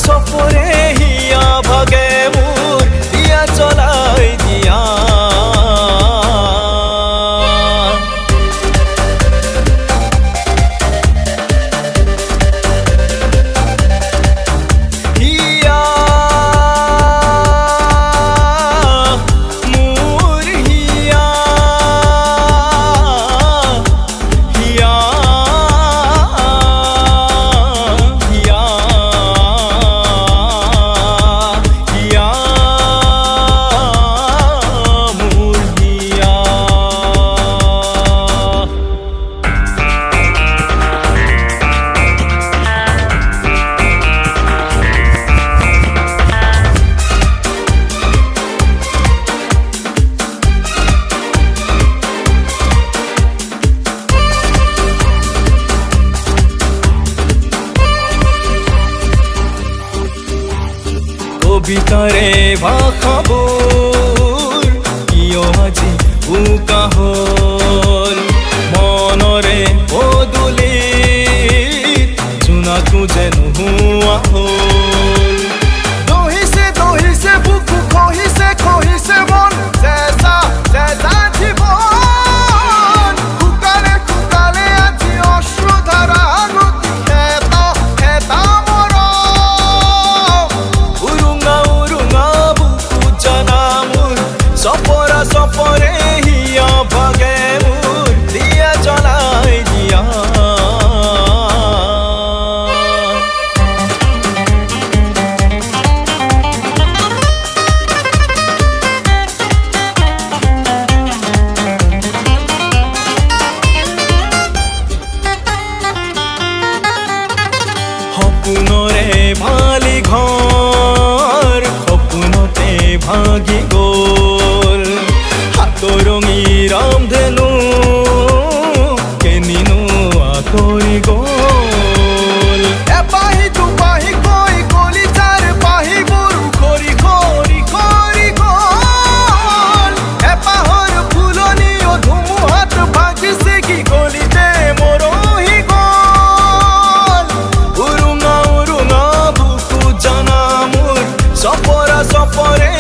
সপৰে হিয়া ভাগে মোৰ দিয়া চলাই দিয়া হিয়া মোৰ হিয়া হিয়া কবিতাৰে ভাষাবোৰ কিয় আজি উকা হ'ল মনৰে পদূলিত জোনাকো যে নোহোৱা হ'ল দহিছে দহিছে বুকু খহিছে খহিছে মন চেঁচা চেঁচা জীৱন শুকালে শুকালে আজি অশ্ৰুধাৰা গতি হেতা হেতা সপৰা সপৰে হিয়া ভাগে মোৰ দিয়া চলাই দিয়া সপোনৰে মালি ঘৰ সপোনতে ভাগি গ'ল হাতৰঙি ৰামধেনু কেনিনো আঁতৰি গ'ল এপাহি দুপাহি কৈ কলিজাৰ পাহিবোৰ খৰি খৰি খৰি গ'ল এপাহৰ ফুলনিও ধুমুহাত ভাগিছে কি গলিতে মৰহি গ'ল উৰুঙা উৰুঙা বুকু জানা মোৰ সপৰা সপৰে